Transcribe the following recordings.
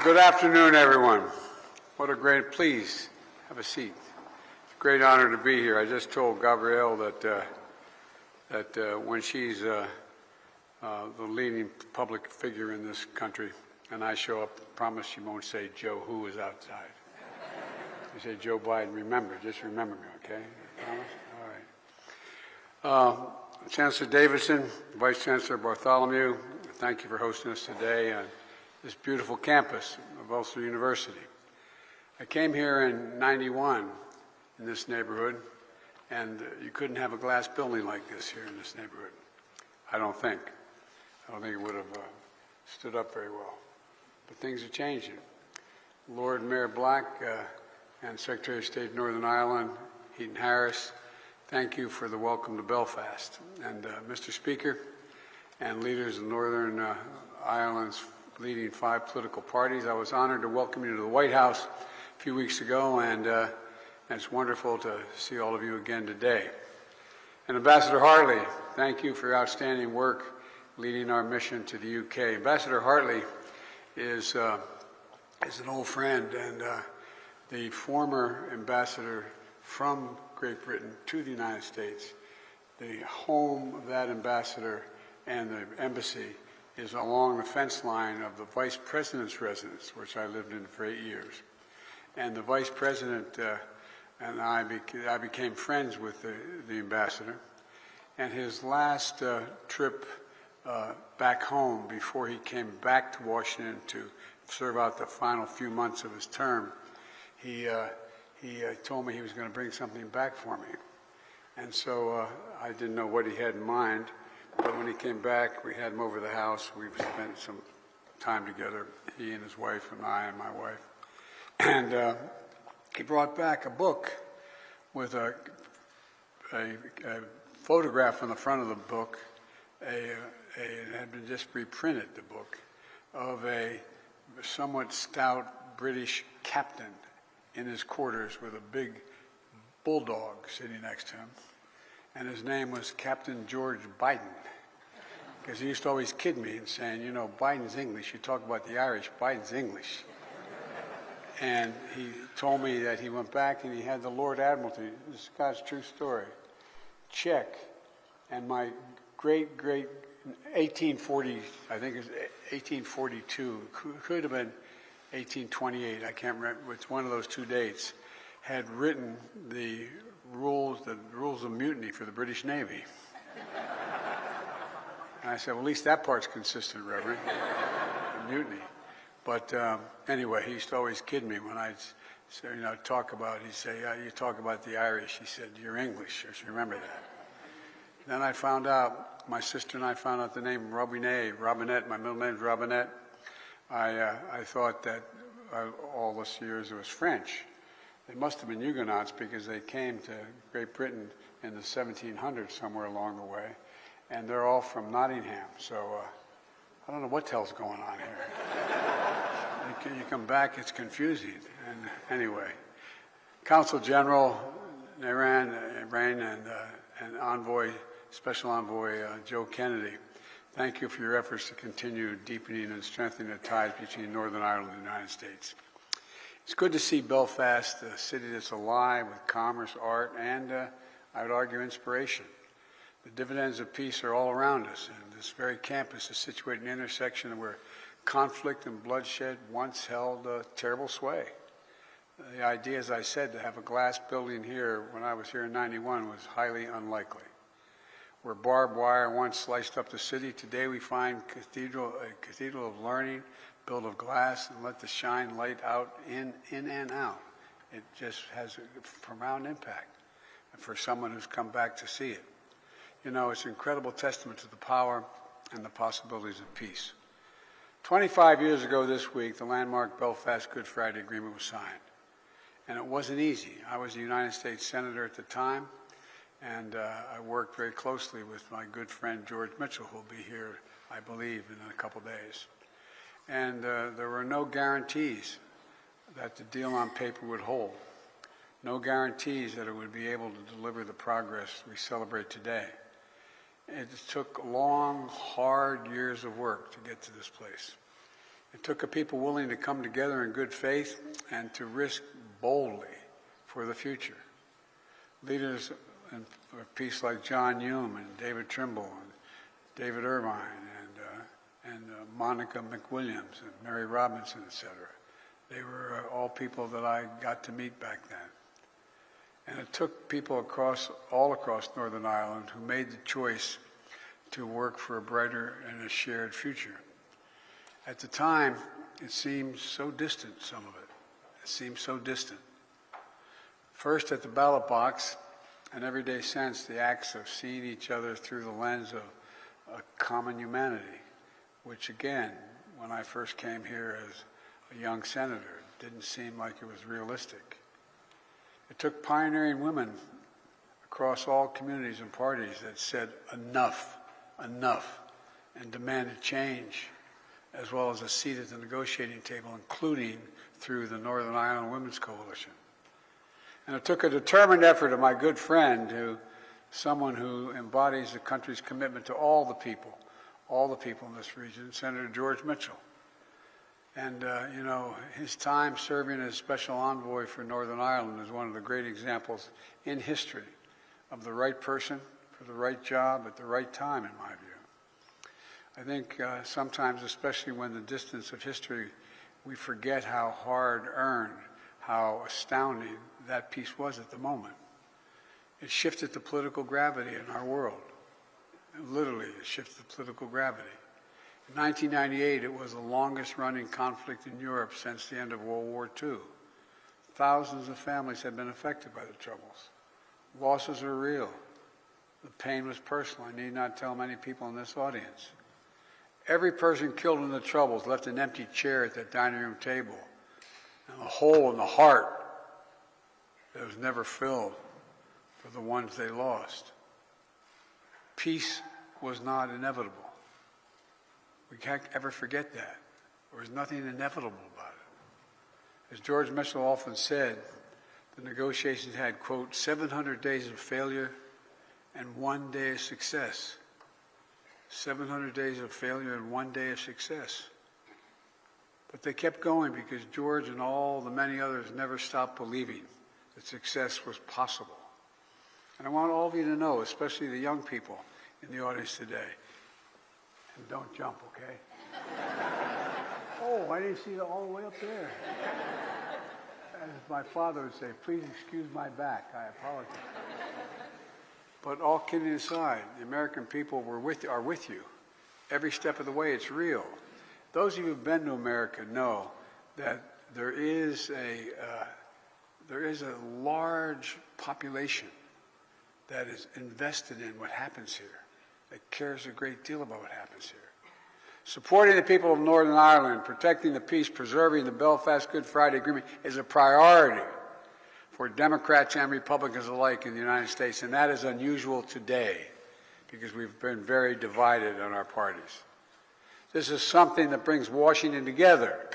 Good afternoon, everyone. What a great, please have a seat. It's a great honor to be here. I just told Gabrielle that when she's the leading public figure in this country and I show up, promise she won't say Joe who is outside. You say Joe Biden, remember, just remember me, okay? Promise? All right. Chancellor Davidson, Vice Chancellor Bartholomew, thank you for hosting us today on this beautiful campus of Ulster University. I came here in '91 in this neighborhood, and you couldn't have a glass building like this here in this neighborhood. I don't think it would have stood up very well. But things are changing. Lord Mayor Black and Secretary of State of Northern Ireland, Heaton Harris, thank you for the welcome to Belfast. And Mr. Speaker and leaders of Northern Ireland's leading 5 political parties, I was honored to welcome you to the White House a few weeks ago, and it's wonderful to see all of you again today. And Ambassador Hartley, thank you for your outstanding work leading our mission to the UK. Ambassador Hartley is an old friend and the former ambassador from Great Britain to the United States. The home of that ambassador and the embassy is along the fence line of the Vice President's residence, which I lived in for 8 years. And the Vice President and I became friends with the ambassador. And his last trip back home before he came back to Washington to serve out the final few months of his term, he told me he was going to bring something back for me. And so I didn't know what he had in mind. But when he came back, we had him over the house. We spent some time together, he and his wife and I and my wife. And he brought back a book with a photograph on the front of the book. It had been just reprinted, the book, of a somewhat stout British captain in his quarters with a big bulldog sitting next to him. And his name was Captain George Biden, because he used to always kid me and saying, you know, Biden's English. You talk about the Irish, Biden's English. And he told me that he went back and he had the Lord Admiralty, this is God's true story, check. And my great 1840, I think it was 1842, could have been 1828, I can't remember, it's one of those 2 dates, had written the rules of mutiny for the British Navy. And I said, well, at least that part's consistent, Reverend, mutiny. But anyway, he used to always kid me when I'd say, talk about, he'd say, you talk about the Irish. He said, you're English, just remember that. Then I found out, my sister and I found out the name Robinette, my middle name's Robinette. I thought that all those years it was French. They must have been Huguenots because they came to Great Britain in the 1700s somewhere along the way, and they're all from Nottingham. So I don't know what the hell's going on here. You come back, it's confusing. And anyway, Consul General Nairn and Envoy, Special Envoy Joe Kennedy, thank you for your efforts to continue deepening and strengthening the ties between Northern Ireland and the United States. It's good to see Belfast, a city that's alive with commerce, art, and I would argue inspiration. The dividends of peace are all around us, and this very campus is situated in an intersection where conflict and bloodshed once held a terrible sway. The idea, as I said, to have a glass building here when I was here in '91 was highly unlikely. Where barbed wire once sliced up the city, today we find a cathedral of learning, built of glass, and let the shine light out in and out. It just has a profound impact for someone who's come back to see it. You know, it's an incredible testament to the power and the possibilities of peace. 25 years ago this week, the landmark Belfast Good Friday Agreement was signed. And it wasn't easy. I was a United States Senator at the time, and I worked very closely with my good friend George Mitchell, who will be here, I believe, in a couple days. And there were no guarantees that the deal on paper would hold. No guarantees that it would be able to deliver the progress we celebrate today. It took long, hard years of work to get to this place. It took a people willing to come together in good faith and to risk boldly for the future. Leaders of peace like John Hume and David Trimble and David Irvine and Monica McWilliams and Mary Robinson, etc. They were all people that I got to meet back then. And it took people all across Northern Ireland who made the choice to work for a brighter and a shared future. At the time, it seemed so distant, some of it. It seemed so distant. First at the ballot box, and everyday sense, the acts of seeing each other through the lens of a common humanity, which again, when I first came here as a young senator, didn't seem like it was realistic. It took pioneering women across all communities and parties that said enough, enough, and demanded change, as well as a seat at the negotiating table, including through the Northern Ireland Women's Coalition. And it took a determined effort of my good friend, someone who embodies the country's commitment to all the people in this region, Senator George Mitchell. And, his time serving as special envoy for Northern Ireland is one of the great examples in history of the right person for the right job at the right time, in my view. I think sometimes, especially when the distance of history, we forget how hard-earned, how astounding that peace was at the moment. It shifted the political gravity in our world. Literally, it shifted the political gravity. In 1998, it was the longest-running conflict in Europe since the end of World War II. Thousands of families had been affected by the Troubles. Losses were real. The pain was personal. I need not tell many people in this audience. Every person killed in the Troubles left an empty chair at that dining room table and a hole in the heart that was never filled for the ones they lost. Peace was not inevitable. We can't ever forget that. There was nothing inevitable about it. As George Mitchell often said, the negotiations had, quote, 700 days of failure and 1 day of success. 700 days of failure and 1 day of success. But they kept going because George and all the many others never stopped believing that success was possible. And I want all of you to know, especially the young people in the audience today, and don't jump, okay? Oh, I didn't see it all the way up there. As my father would say, please excuse my back, I apologize. But all kidding aside, the American people are with you. Every step of the way, it's real. Those of you who've been to America know that there is a large population that is invested in what happens here, that cares a great deal about what happens here. Supporting the people of Northern Ireland, protecting the peace, preserving the Belfast Good Friday Agreement is a priority for Democrats and Republicans alike in the United States, and that is unusual today because we've been very divided on our parties. This is something that brings Washington together.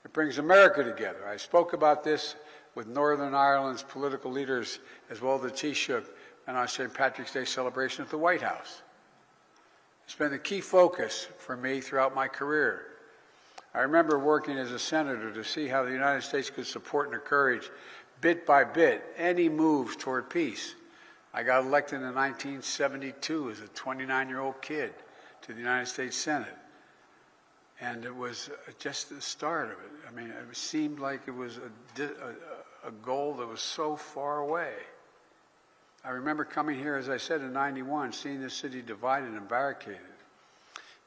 It brings America together. I spoke about this with Northern Ireland's political leaders as well as the Taoiseach on our St. Patrick's Day celebration at the White House. It's been a key focus for me throughout my career. I remember working as a senator to see how the United States could support and encourage, bit by bit, any moves toward peace. I got elected in 1972 as a 29-year-old kid to the United States Senate. And it was just the start of it. I mean, it seemed like it was a goal that was so far away. I remember coming here, as I said, in 91, seeing this city divided and barricaded.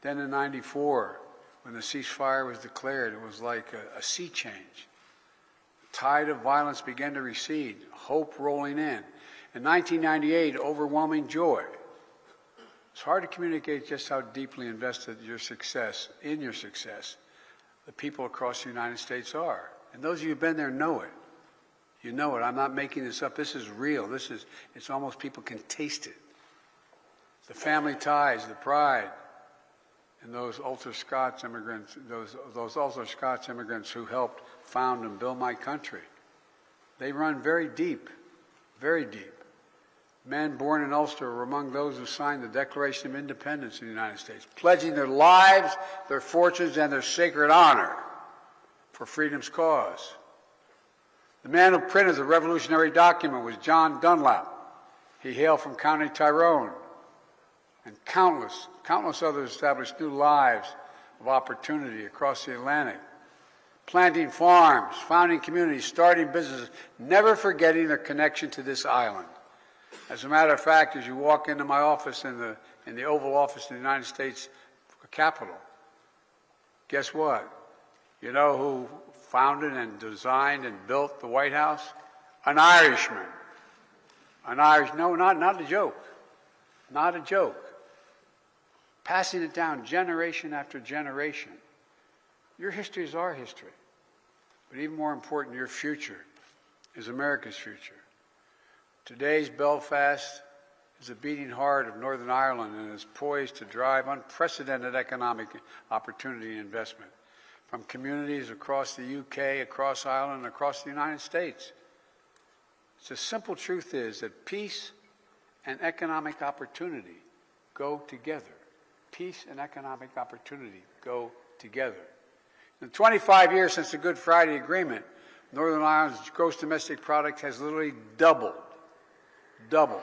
Then in 94, when the ceasefire was declared, it was like a sea change. The tide of violence began to recede, hope rolling in. In 1998, overwhelming joy. It's hard to communicate just how deeply invested in your success, the people across the United States are. And those of you who've been there know it. You know it. I'm not making this up. This is real. It's almost people can taste it. The family ties, the pride, and those Ulster Scots immigrants, those Ulster Scots immigrants who helped found and build my country. They run very deep, very deep. Men born in Ulster were among those who signed the Declaration of Independence of the United States, pledging their lives, their fortunes, and their sacred honor for freedom's cause. The man who printed the revolutionary document was John Dunlap. He hailed from County Tyrone, and countless others established new lives of opportunity across the Atlantic, planting farms, founding communities, starting businesses, never forgetting their connection to this island. As a matter of fact, as you walk into my office in the Oval Office of the United States Capitol, guess what? You know who founded and designed and built the White House? An Irishman. No, not a joke. Not a joke. Passing it down generation after generation. Your history is our history. But even more important, your future is America's future. Today's Belfast is the beating heart of Northern Ireland and is poised to drive unprecedented economic opportunity and investment from communities across the UK, across Ireland, and across the United States. The simple truth is that peace and economic opportunity go together. Peace and economic opportunity go together. In the 25 years since the Good Friday Agreement, Northern Ireland's gross domestic product has literally doubled. Doubled.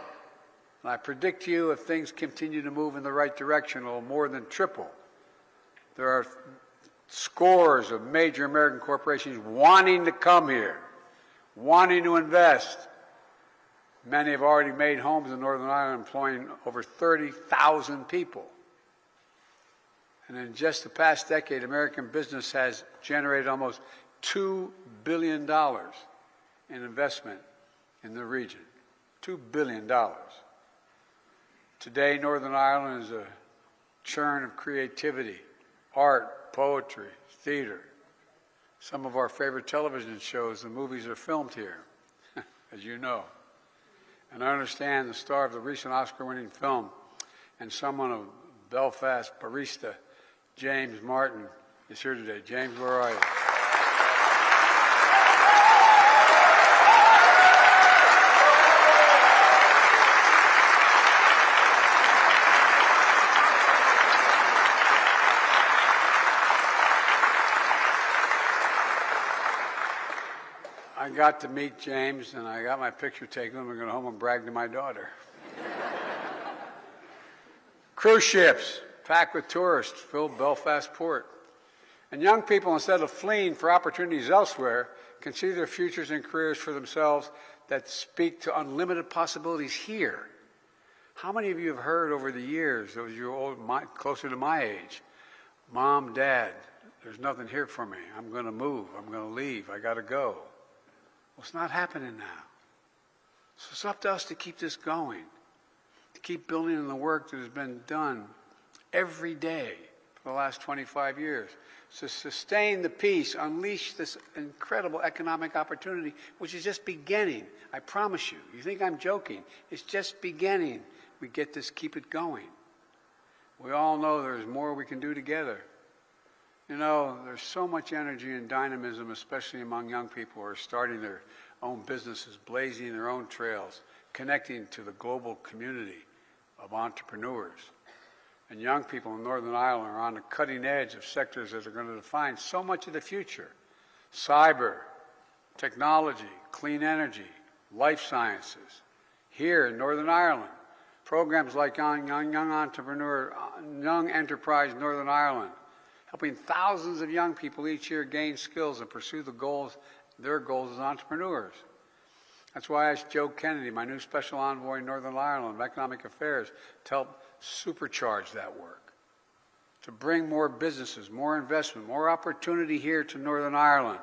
And I predict to you, if things continue to move in the right direction, it will more than triple. There are scores of major American corporations wanting to come here, wanting to invest. Many have already made homes in Northern Ireland, employing over 30,000 people. And in just the past decade, American business has generated almost $2 billion in investment in the region. $2 billion. Today, Northern Ireland is a churn of creativity, art, poetry, theater. Some of our favorite television shows, the movies are filmed here, as you know. And I understand the star of the recent Oscar-winning film and someone of Belfast barista, James Martin, is here today. James, where are you? I got to meet James, and I got my picture taken. I'm going to go home and brag to my daughter. Cruise ships packed with tourists filled Belfast port. And young people, instead of fleeing for opportunities elsewhere, can see their futures and careers for themselves that speak to unlimited possibilities here. How many of you have heard over the years, those of you closer to my age, Mom, Dad, there's nothing here for me. I'm going to move. I'm going to leave. I got to go. Well, it's not happening now. So it's up to us to keep this going, to keep building on the work that has been done every day for the last 25 years, to sustain the peace, unleash this incredible economic opportunity, which is just beginning. I promise you. You think I'm joking. It's just beginning. We get this, keep it going. We all know there's more we can do together. You know, there's so much energy and dynamism, especially among young people who are starting their own businesses, blazing their own trails, connecting to the global community of entrepreneurs. And young people in Northern Ireland are on the cutting edge of sectors that are going to define so much of the future. Cyber, technology, clean energy, life sciences. Here in Northern Ireland, programs like Young Enterprise Northern Ireland, helping thousands of young people each year gain skills and pursue their goals as entrepreneurs. That's why I asked Joe Kennedy, my new special envoy in Northern Ireland of Economic Affairs, to help supercharge that work, to bring more businesses, more investment, more opportunity here to Northern Ireland,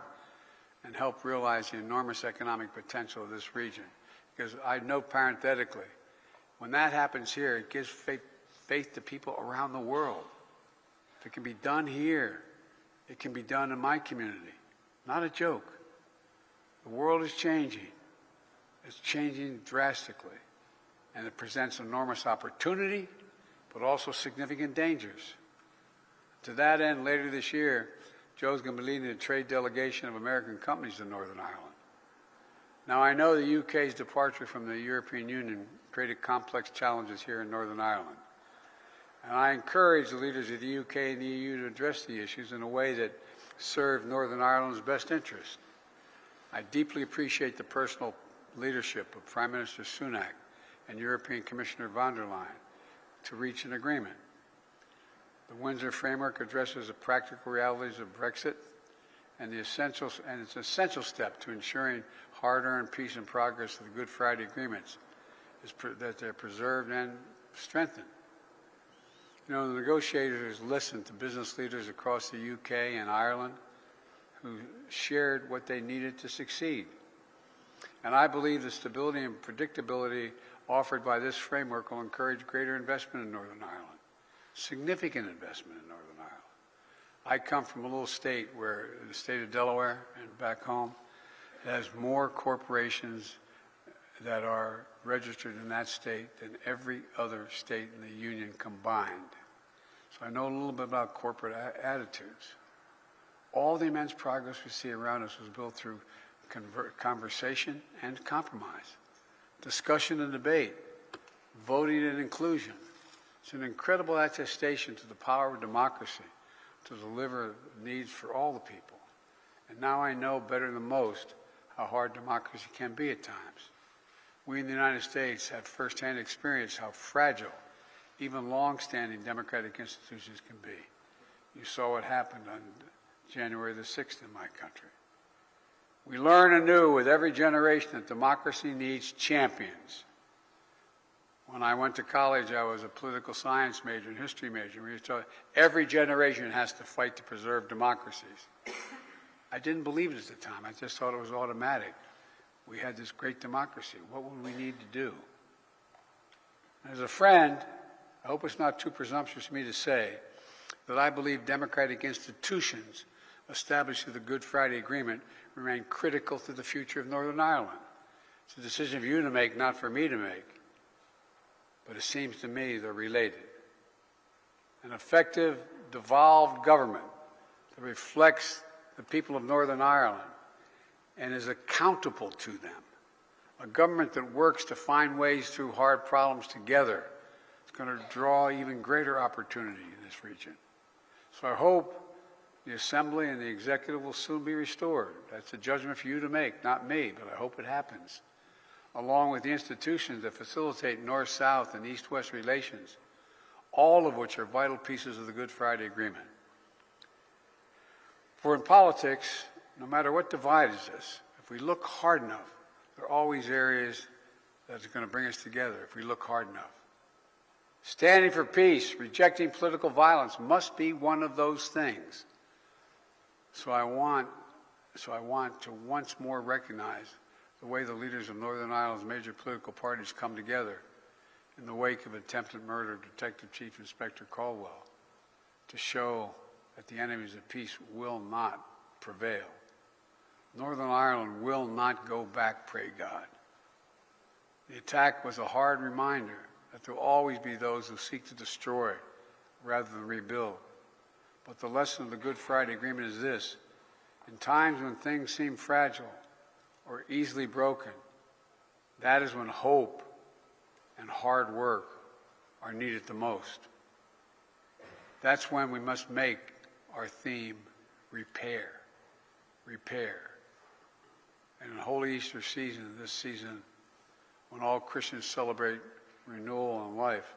and help realize the enormous economic potential of this region. Because I know parenthetically, when that happens here, it gives faith to people around the world. If it can be done here, it can be done in my community. Not a joke. The world is changing. It's changing drastically. And it presents enormous opportunity, but also significant dangers. To that end, later this year, Joe's going to be leading a trade delegation of American companies to Northern Ireland. Now, I know the UK's departure from the European Union created complex challenges here in Northern Ireland. And I encourage the leaders of the UK and the EU to address the issues in a way that serve Northern Ireland's best interest. I deeply appreciate the personal leadership of Prime Minister Sunak and European Commissioner von der Leyen to reach an agreement. The Windsor Framework addresses the practical realities of Brexit and it's an essential step to ensuring hard-earned peace and progress of the Good Friday agreements that they're preserved and strengthened. You know, the negotiators listened to business leaders across the UK and Ireland who shared what they needed to succeed. And I believe the stability and predictability offered by this framework will encourage greater investment in Northern Ireland, significant investment in Northern Ireland. I come from a little state where, the state of Delaware and back home, has more corporations that are registered in that state than every other state in the Union combined. So I know a little bit about corporate attitudes. All the immense progress we see around us was built through conversation and compromise, discussion and debate, voting and inclusion. It's an incredible attestation to the power of democracy to deliver needs for all the people. And now I know better than most how hard democracy can be at times. We in the United States have firsthand experience how fragile even long-standing democratic institutions can be. You saw what happened on January the 6th in my country. We learn anew with every generation that democracy needs champions. When I went to college, I was a political science major and history major. We were taught every generation has to fight to preserve democracies. I didn't believe it at the time. I just thought it was automatic. We had this great democracy. What would we need to do? As a friend, I hope it's not too presumptuous of me to say that I believe democratic institutions established through the Good Friday Agreement remain critical to the future of Northern Ireland. It's a decision for you to make, not for me to make. But it seems to me they're related. An effective, devolved government that reflects the people of Northern Ireland and is accountable to them. A government that works to find ways through hard problems together is going to draw even greater opportunity in this region. So I hope the Assembly and the Executive will soon be restored. That's a judgment for you to make, not me, but I hope it happens. Along with the institutions that facilitate North-South and East-West relations, all of which are vital pieces of the Good Friday Agreement. For in politics, no matter what divides us, if we look hard enough, there are always areas that's going to bring us together if we look hard enough. Standing for peace, rejecting political violence must be one of those things. So I want to once more recognize the way the leaders of Northern Ireland's major political parties come together in the wake of attempted murder of Detective Chief Inspector Caldwell to show that the enemies of peace will not prevail. Northern Ireland will not go back, pray God. The attack was a hard reminder that there will always be those who seek to destroy rather than rebuild. But the lesson of the Good Friday Agreement is this: in times when things seem fragile or easily broken, that is when hope and hard work are needed the most. That's when we must make our theme repair, repair. And in Holy Easter season, this season, when all Christians celebrate renewal and life,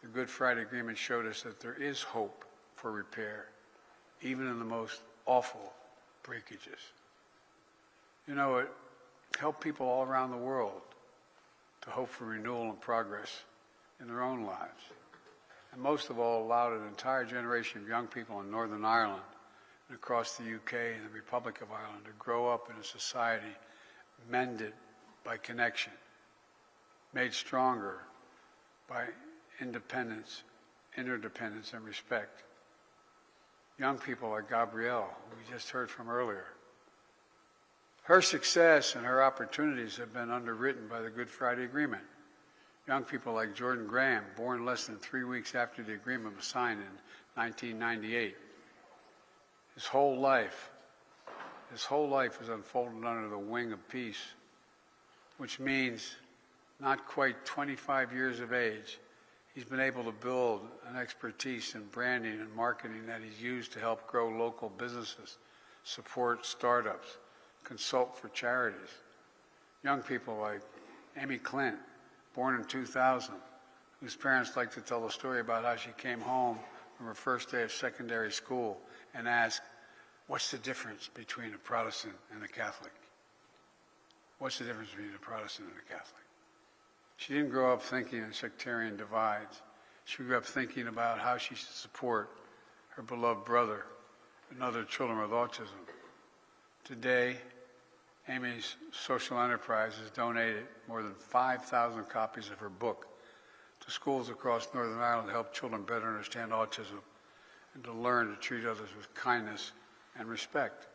the Good Friday Agreement showed us that there is hope for repair, even in the most awful breakages. You know, it helped people all around the world to hope for renewal and progress in their own lives. And most of all, allowed an entire generation of young people in Northern Ireland and across the UK and the Republic of Ireland to grow up in a society mended by connection, made stronger by independence, interdependence, and respect. Young people like Gabrielle, who we just heard from earlier. Her success and her opportunities have been underwritten by the Good Friday Agreement. Young people like Jordan Graham, born less than 3 weeks after the agreement was signed in 1998. His whole life was unfolded under the wing of peace, which means not quite 25 years of age, he's been able to build an expertise in branding and marketing that he's used to help grow local businesses, support startups, consult for charities. Young people like Amy Clint, born in 2000, whose parents like to tell the story about how she came home from her first day of secondary school and asked, "What's the difference between a Protestant and a Catholic? What's the difference between a Protestant and a Catholic?" She didn't grow up thinking in sectarian divides. She grew up thinking about how she should support her beloved brother and other children with autism. Today, Amy's social enterprise has donated more than 5,000 copies of her book to schools across Northern Ireland to help children better understand autism and to learn to treat others with kindness and respect.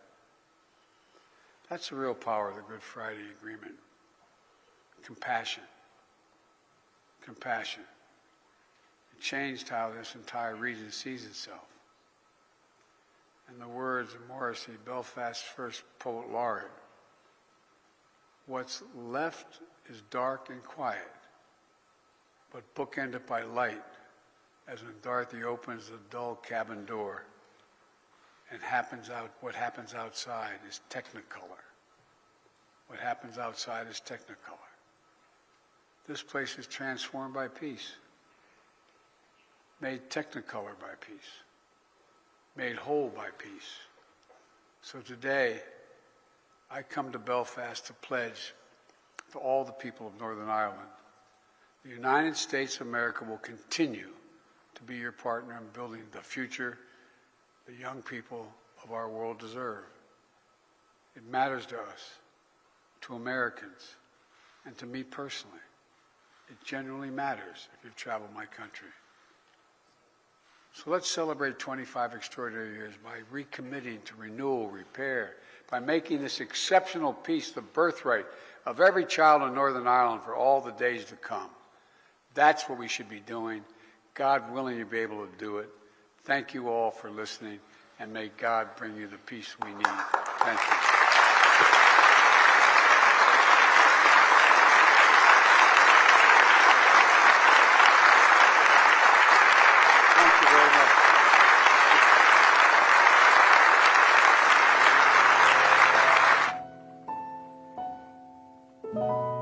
That's the real power of the Good Friday Agreement. Compassion. Compassion. It changed how this entire region sees itself. In the words of Morrissey, Belfast's first poet laureate, "What's left is dark and quiet, but bookended by light, as when Dorothy opens the dull cabin door, and what happens outside is technicolor. What happens outside is technicolor." This place is transformed by peace, made technicolor by peace, made whole by peace. So today, I come to Belfast to pledge to all the people of Northern Ireland, the United States of America will continue to be your partner in building the future the young people of our world deserve. It matters to us, to Americans, and to me personally. It genuinely matters if you've traveled my country. So let's celebrate 25 extraordinary years by recommitting to renewal, repair, by making this exceptional peace the birthright of every child in Northern Ireland for all the days to come. That's what we should be doing. God willing, you'll be able to do it. Thank you all for listening, and may God bring you the peace we need. Thank you. Thank you very much.